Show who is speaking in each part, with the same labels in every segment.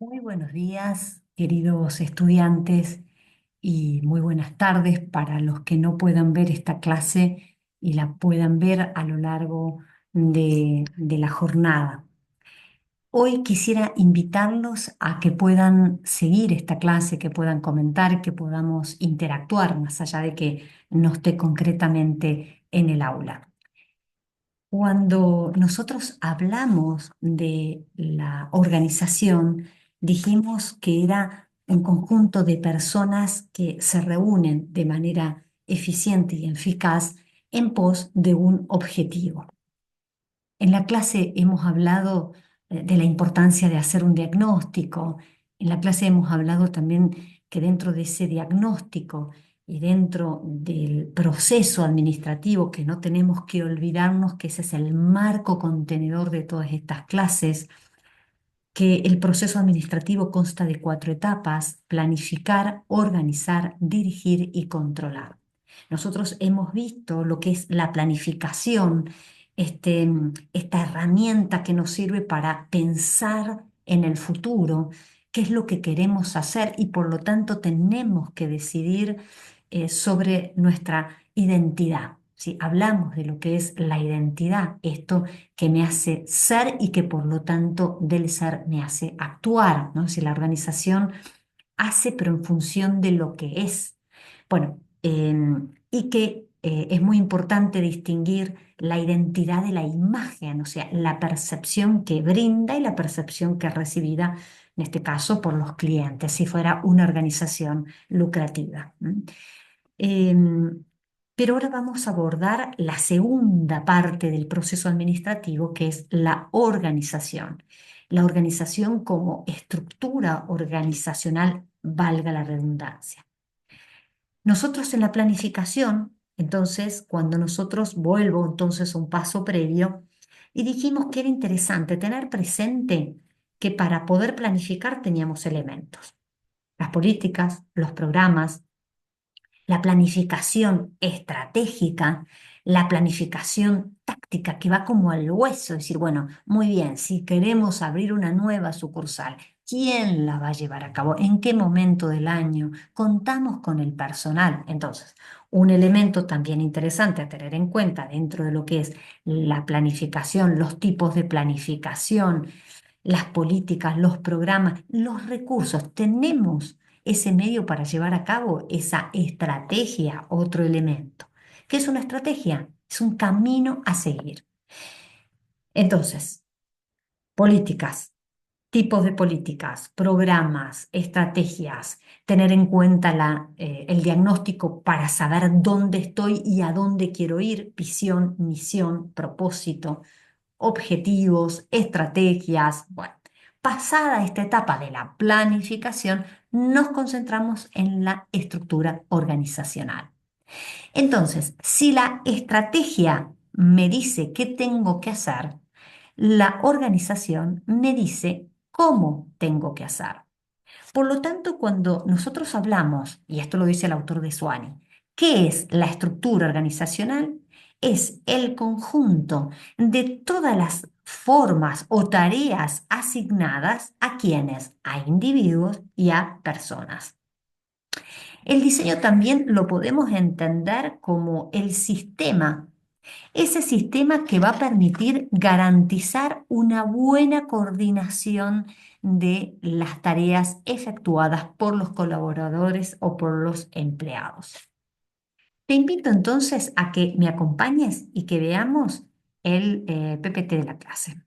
Speaker 1: Muy buenos días, queridos estudiantes, y muy buenas tardes para los que no puedan ver esta clase y la puedan ver a lo largo de la jornada. Hoy quisiera invitarlos a que puedan seguir esta clase, que puedan comentar, que podamos interactuar, más allá de que no esté concretamente en el aula. Cuando nosotros hablamos de la organización, dijimos que era un conjunto de personas que se reúnen de manera eficiente y eficaz en pos de un objetivo. En la clase hemos hablado de la importancia de hacer un diagnóstico. En la clase hemos hablado también que dentro de ese diagnóstico y dentro del proceso administrativo, que no tenemos que olvidarnos que ese es el marco contenedor de todas estas clases, que el proceso administrativo consta de 4 etapas: planificar, organizar, dirigir y controlar. Nosotros hemos visto lo que es la planificación, esta herramienta que nos sirve para pensar en el futuro, qué es lo que queremos hacer y por lo tanto tenemos que decidir sobre nuestra identidad. Si hablamos de lo que es la identidad, esto que me hace ser y que por lo tanto del ser me hace actuar, ¿no? Si la organización hace, pero en función de lo que es. Bueno, y que es muy importante distinguir la identidad de la imagen, o sea, la percepción que brinda y la percepción que es recibida, en este caso, por los clientes, si fuera una organización lucrativa. Em, pero ahora vamos a abordar la segunda parte del proceso administrativo, que es la organización. La organización como estructura organizacional, valga la redundancia. Nosotros en la planificación, entonces, cuando nosotros vuelvo entonces a un paso previo, y dijimos que era interesante tener presente que para poder planificar teníamos elementos: las políticas, los programas, la planificación estratégica, la planificación táctica que va como al hueso, es decir, bueno, muy bien, si queremos abrir una nueva sucursal, ¿quién la va a llevar a cabo? ¿En qué momento del año? Contamos con el personal. Entonces, un elemento también interesante a tener en cuenta dentro de lo que es la planificación, los tipos de planificación, las políticas, los programas, los recursos. Tenemos ese medio para llevar a cabo esa estrategia, otro elemento. ¿Qué es una estrategia? Es un camino a seguir. Entonces, políticas, tipos de políticas, programas, estrategias, tener en cuenta el diagnóstico para saber dónde estoy y a dónde quiero ir, visión, misión, propósito, objetivos, estrategias. Bueno, pasada esta etapa de la planificación, nos concentramos en la estructura organizacional. Entonces, si la estrategia me dice qué tengo que hacer, la organización me dice cómo tengo que hacer. Por lo tanto, cuando nosotros hablamos, y esto lo dice el autor de Suani, ¿qué es la estructura organizacional? Es el conjunto de todas las formas o tareas asignadas a quienes, a individuos y a personas. El diseño también lo podemos entender como el sistema, ese sistema que va a permitir garantizar una buena coordinación de las tareas efectuadas por los colaboradores o por los empleados. Te invito entonces a que me acompañes y que veamos el PPT de la clase.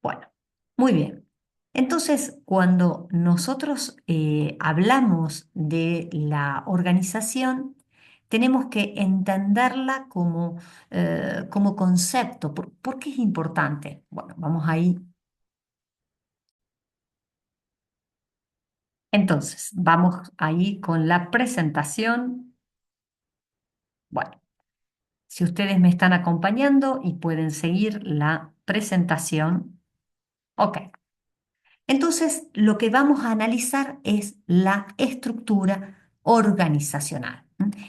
Speaker 1: Bueno, muy bien. Entonces, cuando nosotros hablamos de la organización, tenemos que entenderla como concepto. ¿Por qué es importante? Bueno, vamos ahí. Entonces, vamos ahí con la presentación. Bueno, si ustedes me están acompañando y pueden seguir la presentación, ok. Entonces, lo que vamos a analizar es la estructura organizacional.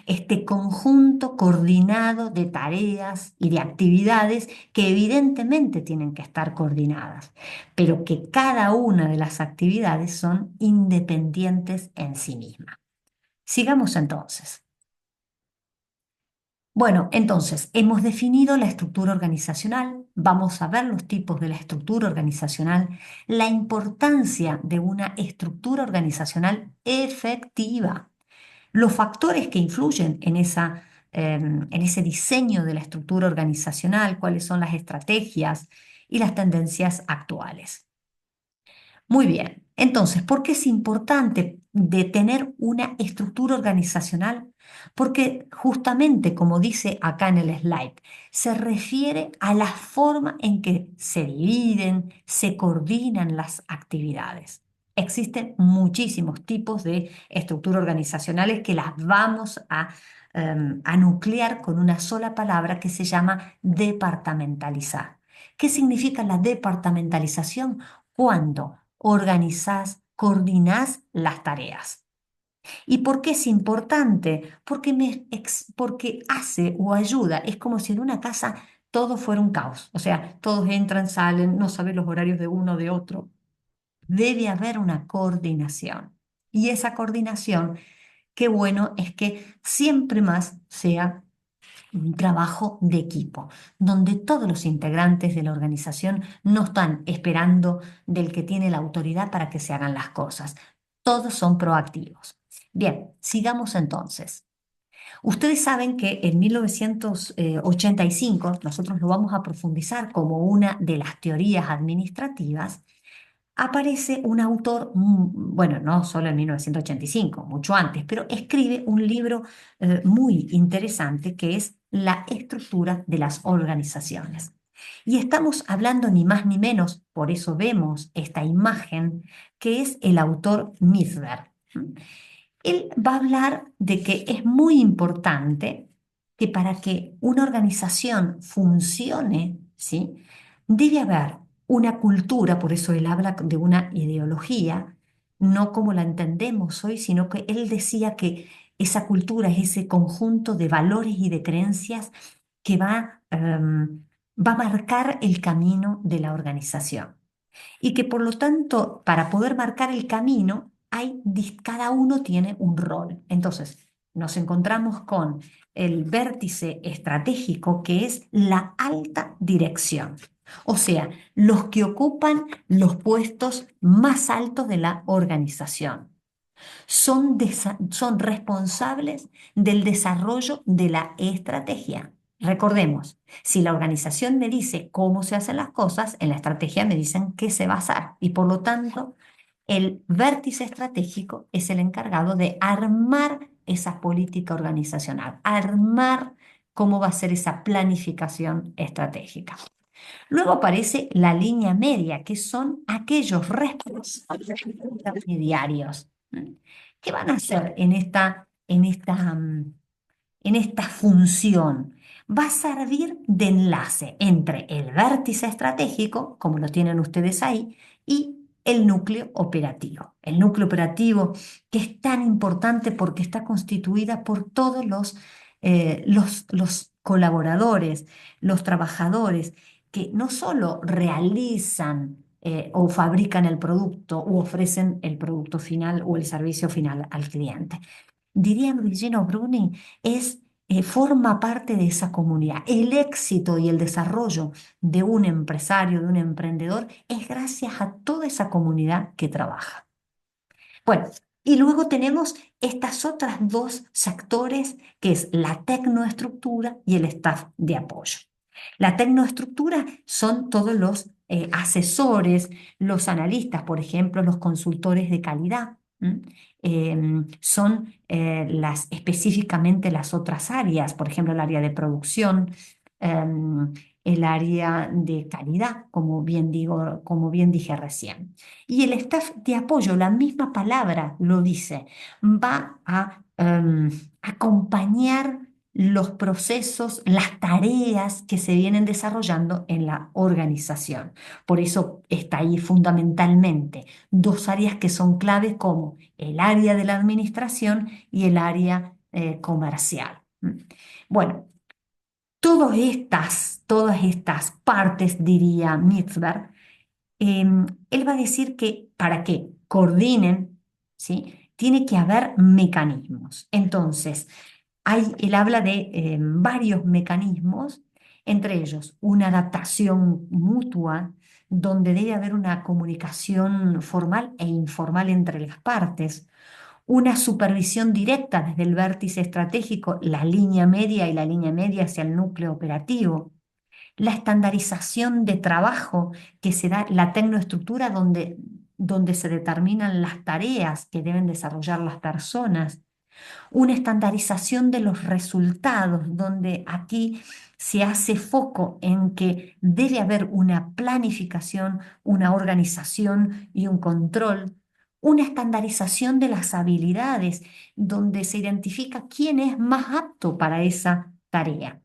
Speaker 1: Este conjunto coordinado de tareas y de actividades que evidentemente tienen que estar coordinadas, pero que cada una de las actividades son independientes en sí mismas. Sigamos entonces. Bueno, entonces hemos definido la estructura organizacional, vamos a ver los tipos de la estructura organizacional, la importancia de una estructura organizacional efectiva, los factores que influyen en ese diseño de la estructura organizacional, cuáles son las estrategias y las tendencias actuales. Muy bien, entonces, ¿por qué es importante de tener una estructura organizacional? Porque justamente, como dice acá en el slide, se refiere a la forma en que se dividen, se coordinan las actividades. Existen muchísimos tipos de estructuras organizacionales que las vamos a nuclear con una sola palabra que se llama departamentalizar. ¿Qué significa la departamentalización? Cuando organizás, coordinás las tareas. ¿Y por qué es importante? Porque hace o ayuda. Es como si en una casa todo fuera un caos. O sea, todos entran, salen, no saben los horarios de uno o de otro. Debe haber una coordinación. Y esa coordinación, qué bueno es que siempre más sea un trabajo de equipo, donde todos los integrantes de la organización no están esperando del que tiene la autoridad para que se hagan las cosas. Todos son proactivos. Bien, sigamos entonces. Ustedes saben que en 1985 nosotros lo vamos a profundizar como una de las teorías administrativas. Aparece un autor, bueno, no solo en 1985, mucho antes, pero escribe un libro muy interesante que es La estructura de las organizaciones. Y estamos hablando ni más ni menos, por eso vemos esta imagen, que es el autor Misber. Él va a hablar de que es muy importante que para que una organización funcione, ¿sí? Debe haber una cultura, por eso él habla de una ideología, no como la entendemos hoy, sino que él decía que esa cultura es ese conjunto de valores y de creencias que va a marcar el camino de la organización y que por lo tanto, para poder marcar el camino, cada uno tiene un rol. Entonces, nos encontramos con el vértice estratégico, que es la alta dirección. O sea, los que ocupan los puestos más altos de la organización. Son responsables del desarrollo de la estrategia. Recordemos, si la organización me dice cómo se hacen las cosas, en la estrategia me dicen qué se va a hacer. Y por lo tanto, el vértice estratégico es el encargado de armar esa política organizacional, armar cómo va a ser esa planificación estratégica. Luego aparece la línea media, que son aquellos responsables intermediarios. ¿Qué van a hacer en esta función? Va a servir de enlace entre el vértice estratégico, como lo tienen ustedes ahí, y el núcleo operativo. El núcleo operativo que es tan importante porque está constituida por todos los colaboradores, los trabajadores, que no solo realizan o fabrican el producto o ofrecen el producto final o el servicio final al cliente. Diría Luigino Bruni, forma parte de esa comunidad. El éxito y el desarrollo de un empresario, de un emprendedor, es gracias a toda esa comunidad que trabaja. Bueno, y luego tenemos estas otras dos sectores, que es la tecnoestructura y el staff de apoyo. La tecnoestructura son todos los asesores, los analistas, por ejemplo, los consultores de calidad. Son específicamente las otras áreas, por ejemplo, el área de producción, el área de calidad, como bien dije recién. Y el staff de apoyo, la misma palabra lo dice, va a acompañar los procesos, las tareas que se vienen desarrollando en la organización. Por eso está ahí fundamentalmente dos áreas que son claves como el área de la administración y el área comercial. Bueno, todas estas partes, diría Mitzberg, él va a decir que para que coordinen, ¿sí? Tiene que haber mecanismos. Entonces, él habla de varios mecanismos, entre ellos una adaptación mutua, donde debe haber una comunicación formal e informal entre las partes, una supervisión directa desde el vértice estratégico, la línea media y la línea media hacia el núcleo operativo, la estandarización de trabajo que se da, la tecnoestructura donde se determinan las tareas que deben desarrollar las personas, una estandarización de los resultados, donde aquí se hace foco en que debe haber una planificación, una organización y un control. Una estandarización de las habilidades, donde se identifica quién es más apto para esa tarea,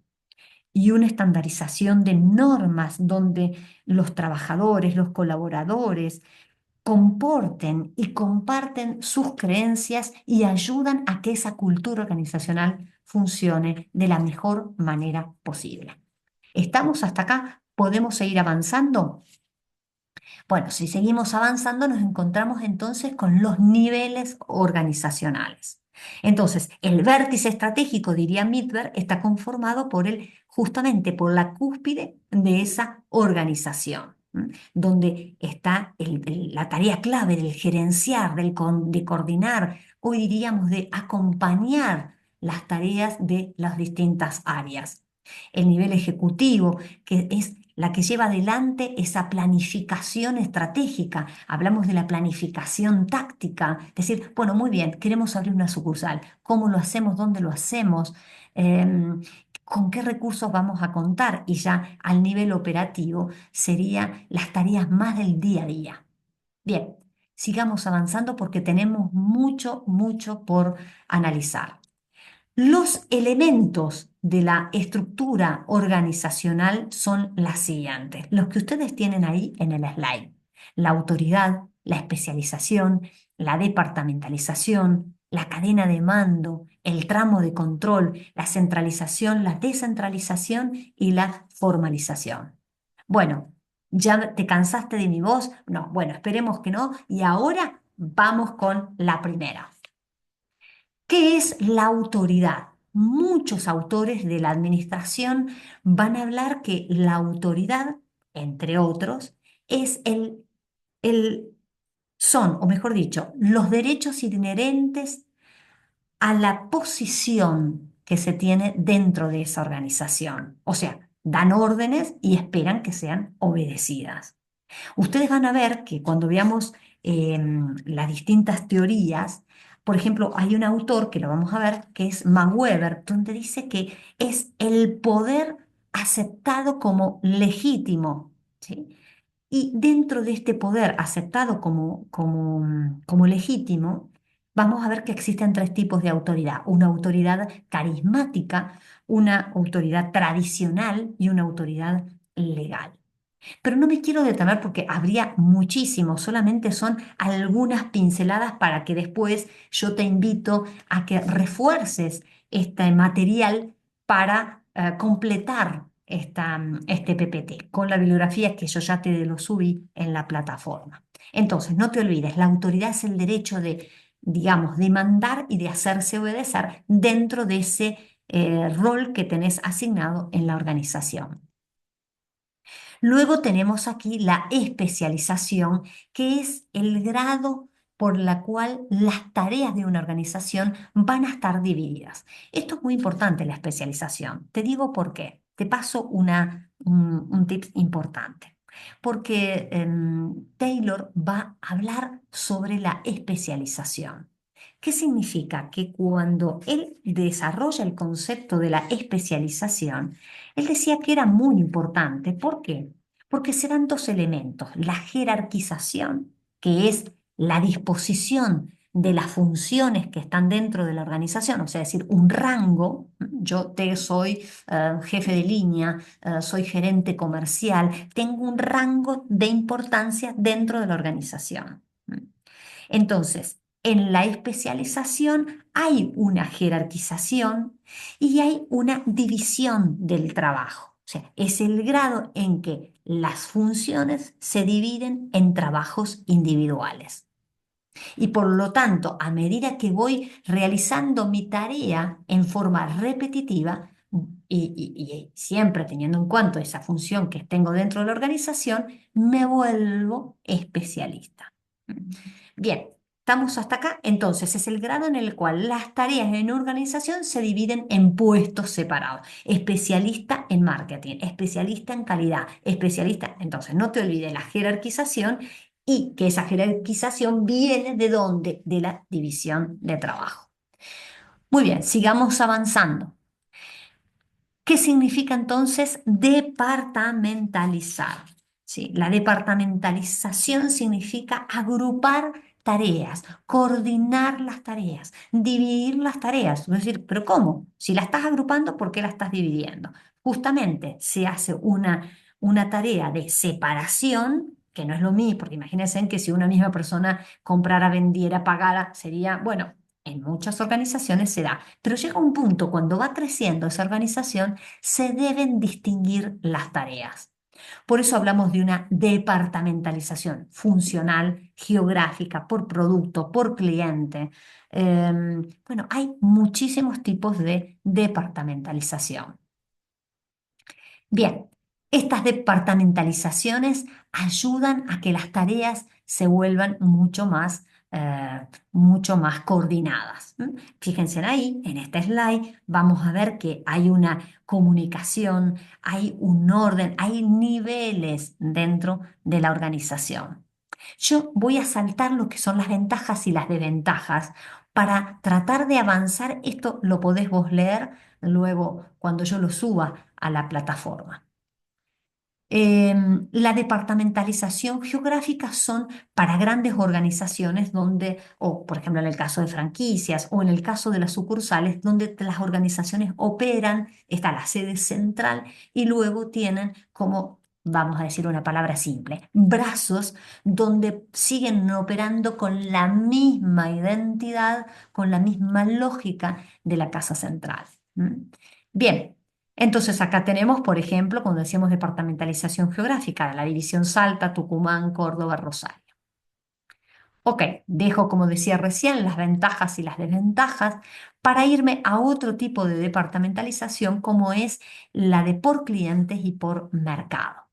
Speaker 1: y una estandarización de normas donde los trabajadores, los colaboradores comporten y comparten sus creencias y ayudan a que esa cultura organizacional funcione de la mejor manera posible. ¿Estamos hasta acá? ¿Podemos seguir avanzando? Bueno, si seguimos avanzando, nos encontramos entonces con los niveles organizacionales. Entonces, el vértice estratégico, diría Mitberg, está conformado justamente por la cúspide de esa organización, donde está la tarea clave del gerenciar, de coordinar, hoy diríamos de acompañar las tareas de las distintas áreas. El nivel ejecutivo, que es la que lleva adelante esa planificación estratégica. Hablamos de la planificación táctica, decir, bueno, muy bien, queremos abrir una sucursal. ¿Cómo lo hacemos? ¿Dónde lo hacemos? ¿Con qué recursos vamos a contar? Y ya al nivel operativo serían las tareas más del día a día. Bien, sigamos avanzando porque tenemos mucho, mucho por analizar. Los elementos de la estructura organizacional son las siguientes, los que ustedes tienen ahí en el slide. La autoridad, la especialización, la departamentalización, la cadena de mando, el tramo de control, la centralización, la descentralización y la formalización. Bueno, ¿ya te cansaste de mi voz? No, bueno, esperemos que no. Y ahora vamos con la primera. ¿Qué es la autoridad? Muchos autores de la administración van a hablar que la autoridad, entre otros, es son, o mejor dicho, los derechos inherentes a la posición que se tiene dentro de esa organización. O sea, dan órdenes y esperan que sean obedecidas. Ustedes van a ver que cuando veamos las distintas teorías, por ejemplo, hay un autor que lo vamos a ver, que es Weber, donde dice que es el poder aceptado como legítimo, ¿sí? Y dentro de este poder aceptado como legítimo, vamos a ver que existen tres tipos de autoridad. Una autoridad carismática, una autoridad tradicional y una autoridad legal. Pero no me quiero detener porque habría muchísimo, solamente son algunas pinceladas para que después yo te invito a que refuerces este material para completar este PPT con la bibliografía que yo ya te lo subí en la plataforma. Entonces, no te olvides, la autoridad es el derecho de, digamos, de mandar y de hacerse obedecer dentro de ese rol que tenés asignado en la organización. Luego tenemos aquí la especialización, que es el grado por la cual las tareas de una organización van a estar divididas. Esto es muy importante, la especialización. Te digo por qué. Te paso un tip importante. Porque Taylor va a hablar sobre la especialización. ¿Qué significa? Que cuando él desarrolla el concepto de la especialización, él decía que era muy importante. ¿Por qué? Porque se dan dos elementos, la jerarquización, que es la disposición de las funciones que están dentro de la organización, o sea, es decir, un rango. Yo soy jefe de línea, soy gerente comercial, tengo un rango de importancia dentro de la organización. Entonces, En la especialización hay una jerarquización y hay una división del trabajo. O sea, es el grado en que las funciones se dividen en trabajos individuales. Y por lo tanto, a medida que voy realizando mi tarea en forma repetitiva, y siempre teniendo en cuenta esa función que tengo dentro de la organización, me vuelvo especialista. Bien, estamos hasta acá. Entonces, es el grado en el cual las tareas en organización se dividen en puestos separados. Especialista en marketing, especialista en calidad, especialista. Entonces, no te olvides la jerarquización y que esa jerarquización viene ¿de dónde? De la división de trabajo. Muy bien, sigamos avanzando. ¿Qué significa entonces departamentalizar? ¿Sí? La departamentalización significa agrupar tareas, coordinar las tareas, dividir las tareas. Es decir, ¿pero cómo? Si la estás agrupando, ¿por qué la estás dividiendo? Justamente se hace una tarea de separación, que no es lo mismo, porque imagínense que si una misma persona comprara, vendiera, pagara, sería, bueno, en muchas organizaciones se da, pero llega un punto cuando va creciendo esa organización, se deben distinguir las tareas. Por eso hablamos de una departamentalización funcional, geográfica, por producto, por cliente. Bueno, hay muchísimos tipos de departamentalización. Bien, estas departamentalizaciones ayudan a que las tareas se vuelvan mucho más coordinadas. ¿M? Fíjense ahí, en este slide, vamos a ver que hay una comunicación, hay un orden, hay niveles dentro de la organización. Yo voy a saltar lo que son las ventajas y las desventajas para tratar de avanzar. Esto lo podés vos leer luego cuando yo lo suba a la plataforma. La departamentalización geográfica son para grandes organizaciones donde, o por ejemplo en el caso de franquicias o en el caso de las sucursales, donde las organizaciones operan, está la sede central y luego tienen como, vamos a decir una palabra simple, brazos donde siguen operando con la misma identidad, con la misma lógica de la casa central. ¿Mm? Bien. Entonces acá tenemos, por ejemplo, cuando decíamos departamentalización geográfica, la división Salta, Tucumán, Córdoba, Rosario. Ok, dejo, como decía recién, las ventajas y las desventajas para irme a otro tipo de departamentalización como es la de por clientes y por mercado.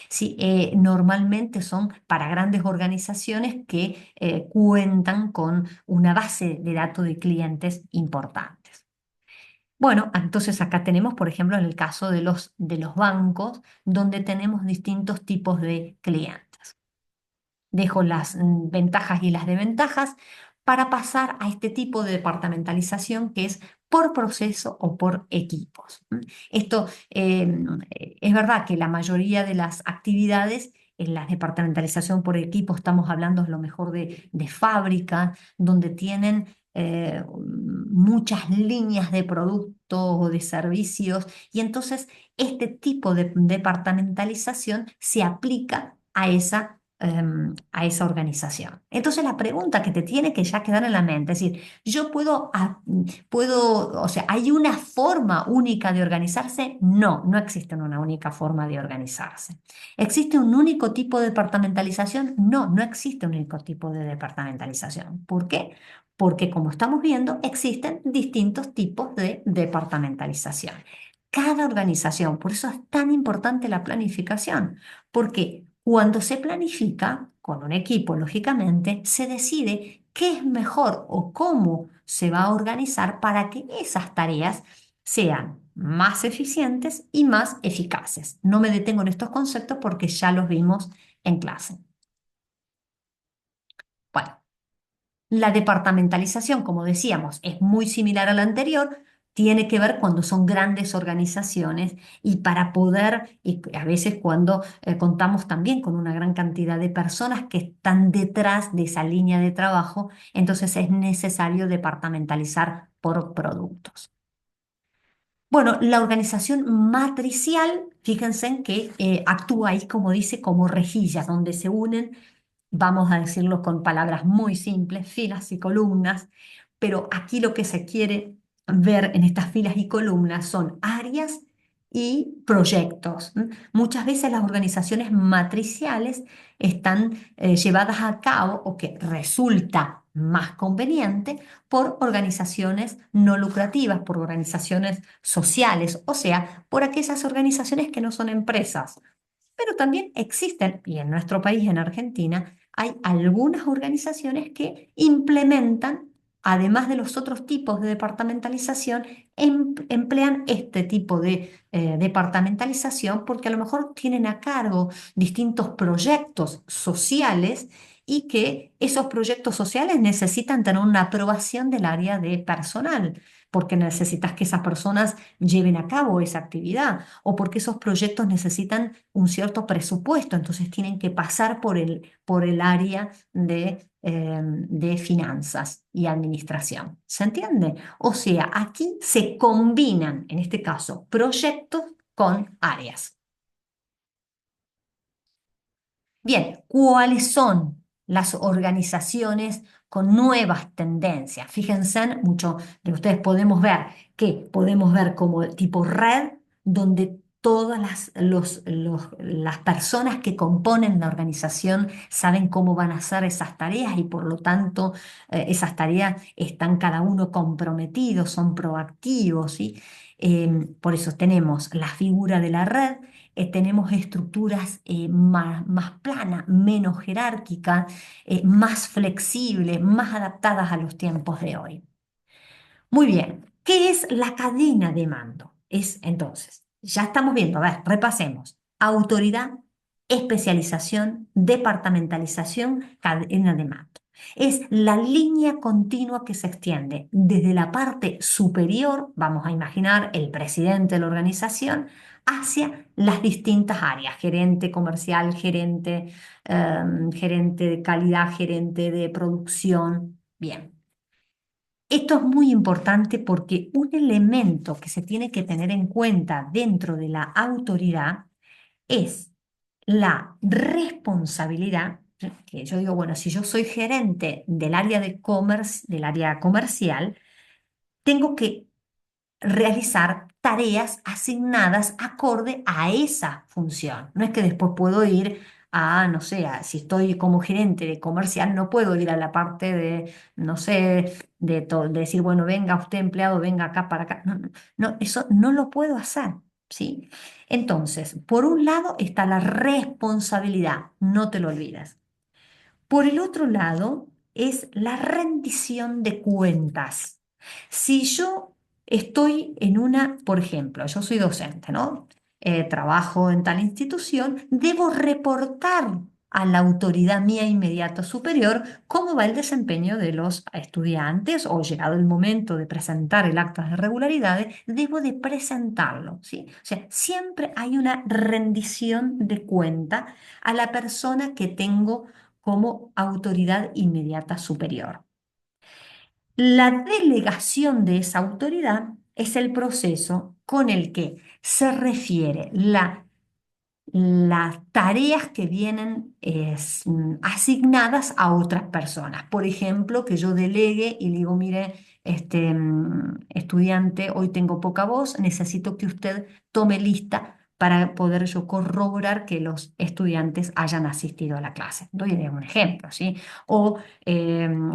Speaker 1: Sí, normalmente son para grandes organizaciones que cuentan con una base de datos de clientes importantes. Bueno, entonces acá tenemos, por ejemplo, en el caso de los bancos, donde tenemos distintos tipos de clientes. Dejo las ventajas y las desventajas para pasar a este tipo de departamentalización que es por proceso o por equipos. Esto es verdad que la mayoría de las actividades en la departamentalización por equipo estamos hablando a lo mejor de fábrica, donde tienen muchas líneas de productos o de servicios, y entonces este tipo de departamentalización se aplica a esa organización. Entonces la pregunta que te tiene que ya quedar en la mente, es decir, yo puedo, o sea, ¿hay una forma única de organizarse? No, no existe una única forma de organizarse. ¿Existe un único tipo de departamentalización? No, no existe un único tipo de departamentalización. ¿Por qué? Porque como estamos viendo, existen distintos tipos de departamentalización. Cada organización, por eso es tan importante la planificación, porque cuando se planifica con un equipo, lógicamente, se decide qué es mejor o cómo se va a organizar para que esas tareas sean más eficientes y más eficaces. No me detengo en estos conceptos porque ya los vimos en clase. Bueno, la departamentalización, como decíamos, es muy similar a la anterior, tiene que ver cuando son grandes organizaciones y para poder, y a veces cuando contamos también con una gran cantidad de personas que están detrás de esa línea de trabajo, entonces es necesario departamentalizar por productos. Bueno, la organización matricial, fíjense en que actúa ahí, como dice, como rejillas, donde se unen vamos a decirlo con palabras muy simples, filas y columnas, pero aquí lo que se quiere ver en estas filas y columnas son áreas y proyectos. Muchas veces las organizaciones matriciales están llevadas a cabo o que resulta más conveniente por organizaciones no lucrativas, por organizaciones sociales, o sea, por aquellas organizaciones que no son empresas. Pero también existen, y en nuestro país, en Argentina, hay algunas organizaciones que implementan, además de los otros tipos de departamentalización, emplean este tipo de departamentalización porque a lo mejor tienen a cargo distintos proyectos sociales y que esos proyectos sociales necesitan tener una aprobación del área de personal, porque necesitas que esas personas lleven a cabo esa actividad o porque esos proyectos necesitan un cierto presupuesto, entonces tienen que pasar por el área de finanzas y administración. ¿Se entiende? O sea, aquí se combinan, en este caso, proyectos con áreas. Bien, ¿cuáles son las organizaciones con nuevas tendencias? Fíjense, muchos de ustedes podemos ver que podemos ver como tipo red, donde todas las personas que componen la organización saben cómo van a hacer esas tareas y por lo tanto esas tareas están cada uno comprometidos, son proactivos, ¿sí? Por eso tenemos la figura de la red, tenemos estructuras más planas, menos jerárquicas, más flexibles, más adaptadas a los tiempos de hoy. Muy bien, ¿qué es la cadena de mando? Es entonces, ya estamos viendo, a ver, repasemos. Autoridad, especialización, departamentalización, cadena de mando. Es la línea continua que se extiende desde la parte superior, vamos a imaginar el presidente de la organización, hacia las distintas áreas, gerente comercial, gerente de calidad, gerente de producción. Bien. Esto es muy importante porque un elemento que se tiene que tener en cuenta dentro de la autoridad es la responsabilidad, que yo digo, bueno, si yo soy gerente del área del área comercial, tengo que realizar tareas asignadas acorde a esa función. No es que después puedo ir a, no sé, si estoy como gerente de comercial, no puedo ir a la parte de, no sé, de decir, bueno, venga usted empleado, venga acá para acá. No, no, no, eso no lo puedo hacer, ¿sí? Entonces, por un lado está la responsabilidad, no te lo olvides. Por el otro lado, es la rendición de cuentas. Si yo estoy en una, por ejemplo, yo soy docente, ¿no? Trabajo en tal institución, debo reportar a la autoridad mía inmediata superior cómo va el desempeño de los estudiantes o llegado el momento de presentar el acta de regularidades, debo de presentarlo, ¿sí? O sea, siempre hay una rendición de cuenta a la persona que tengo como autoridad inmediata superior. La delegación de esa autoridad es el proceso con el que se refiere las tareas que vienen asignadas a otras personas. Por ejemplo, que yo delegue y le digo, mire, estudiante, hoy tengo poca voz, necesito que usted tome lista para poder yo corroborar que los estudiantes hayan asistido a la clase. Doy un ejemplo, ¿sí? O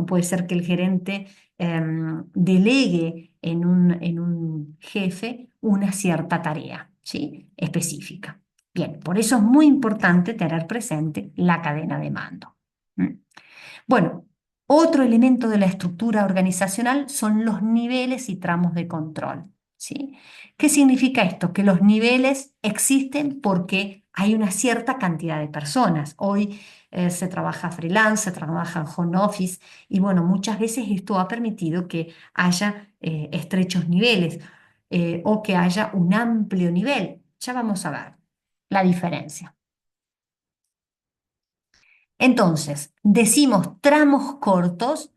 Speaker 1: puede ser que el gerente delegue en un jefe una cierta tarea, ¿sí? Específica. Bien, por eso es muy importante tener presente la cadena de mando. ¿Mm? Bueno, otro elemento de la estructura organizacional son los niveles y tramos de control, ¿sí? ¿Qué significa esto? Que los niveles existen porque hay una cierta cantidad de personas. Hoy se trabaja freelance, se trabaja en home office y bueno, muchas veces esto ha permitido que haya estrechos niveles o que haya un amplio nivel. Ya vamos a ver la diferencia. Entonces, decimos tramos cortos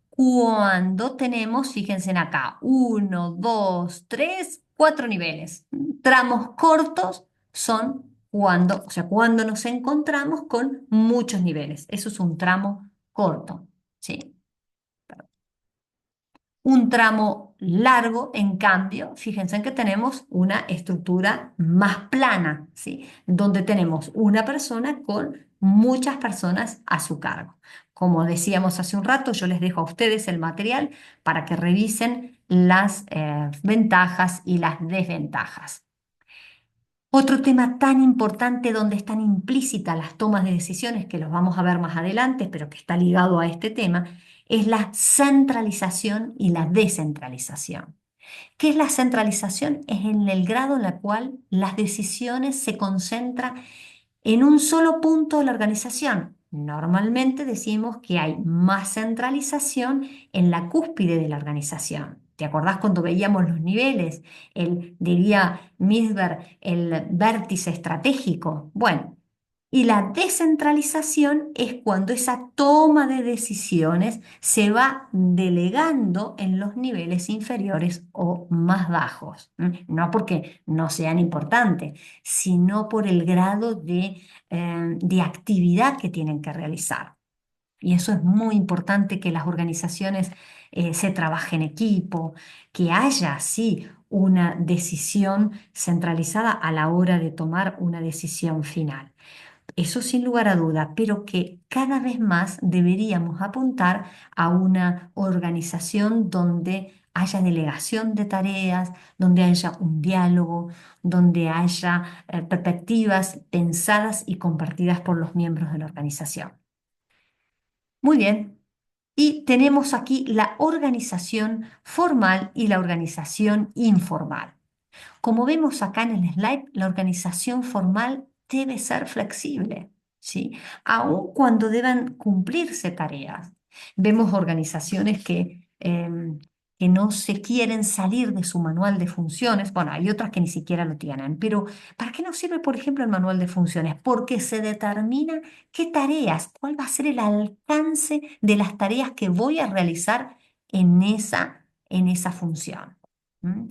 Speaker 1: cuando tenemos, fíjense en acá, uno, dos, tres, cuatro niveles. Tramos cortos son o sea, cuando nos encontramos con muchos niveles. Eso es un tramo corto, ¿sí? Un tramo largo, en cambio, fíjense en que tenemos una estructura más plana, ¿sí? Donde tenemos una persona con muchas personas a su cargo. Como decíamos hace un rato, yo les dejo a ustedes el material para que revisen las ventajas y las desventajas. Otro tema tan importante donde están implícitas las tomas de decisiones, que los vamos a ver más adelante, pero que está ligado a este tema, es la centralización y la descentralización. ¿Qué es la centralización? Es en el grado en el cual las decisiones se concentran en un solo punto de la organización. Normalmente decimos que hay más centralización en la cúspide de la organización. ¿Te acordás cuando veíamos los niveles? Diría Misber, el vértice estratégico. Bueno, y la descentralización es cuando esa toma de decisiones se va delegando en los niveles inferiores o más bajos. No porque no sean importantes, sino por el grado de actividad que tienen que realizar. Y eso es muy importante que las organizaciones se trabajen en equipo, que haya, sí, una decisión centralizada a la hora de tomar una decisión final. Eso sin lugar a duda, pero que cada vez más deberíamos apuntar a una organización donde haya delegación de tareas, donde haya un diálogo, donde haya perspectivas pensadas y compartidas por los miembros de la organización. Muy bien. Y tenemos aquí la organización formal y la organización informal. Como vemos acá en el slide, la organización formal debe ser flexible, ¿sí? Aun cuando deban cumplirse tareas. Vemos organizaciones que no se quieren salir de su manual de funciones. Bueno, hay otras que ni siquiera lo tienen, pero ¿para qué nos sirve, por ejemplo, el manual de funciones? Porque se determina qué tareas, cuál va a ser el alcance de las tareas que voy a realizar en esa función. ¿Mm?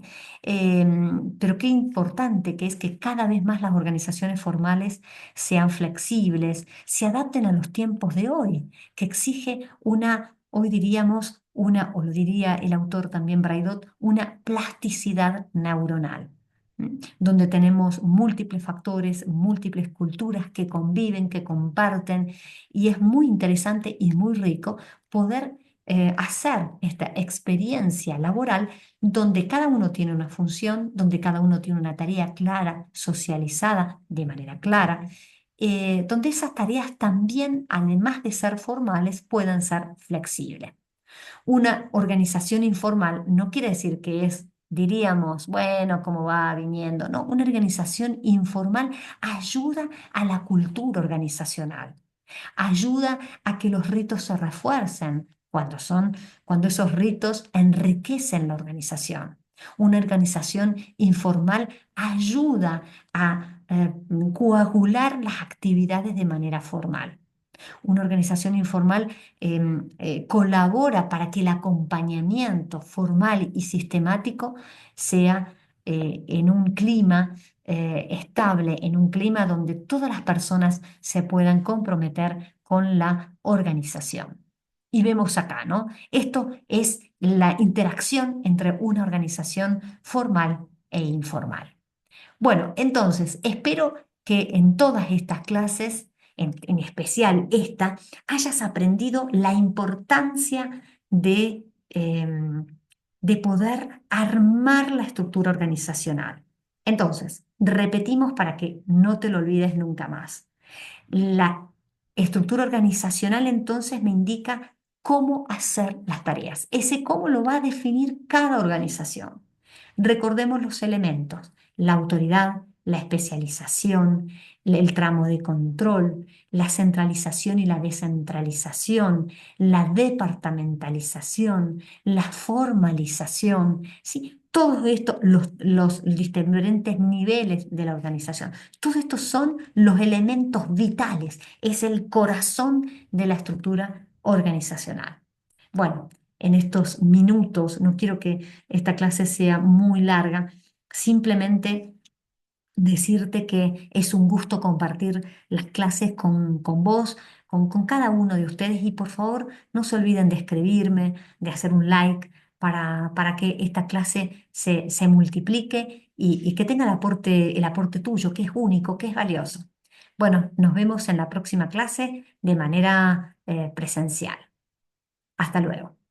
Speaker 1: Pero qué importante que es que cada vez más las organizaciones formales sean flexibles, se adapten a los tiempos de hoy, que exige hoy diríamos, o lo diría el autor también Braidot, una plasticidad neuronal, donde tenemos múltiples factores, múltiples culturas que conviven, que comparten, y es muy interesante y muy rico poder hacer esta experiencia laboral donde cada uno tiene una función, donde cada uno tiene una tarea clara, socializada de manera clara, donde esas tareas también, además de ser formales, puedan ser flexibles. Una organización informal no quiere decir que es, diríamos, bueno, como va viniendo, no, una organización informal ayuda a la cultura organizacional, ayuda a que los ritos se refuercen cuando esos ritos enriquecen la organización. Una organización informal ayuda a coagular las actividades de manera formal. Una organización informal colabora para que el acompañamiento formal y sistemático sea en un clima estable, en un clima donde todas las personas se puedan comprometer con la organización. Y vemos acá, ¿no? Esto es la interacción entre una organización formal e informal. Bueno, entonces, espero que en todas estas clases, en especial esta, hayas aprendido la importancia de poder armar la estructura organizacional. Entonces, repetimos para que no te lo olvides nunca más. La estructura organizacional entonces me indica cómo hacer las tareas. Ese cómo lo va a definir cada organización. Recordemos los elementos: la autoridad, la especialización, el tramo de control, la centralización y la descentralización, la departamentalización, la formalización, ¿sí? Todo esto, los diferentes niveles de la organización. Todos estos son los elementos vitales, es el corazón de la estructura organizacional. Bueno, en estos minutos, no quiero que esta clase sea muy larga, simplemente decirte que es un gusto compartir las clases con vos, con cada uno de ustedes y por favor no se olviden de escribirme, de hacer un like para que esta clase se multiplique y que tenga el aporte tuyo, que es único, que es valioso. Bueno, nos vemos en la próxima clase de manera presencial. Hasta luego.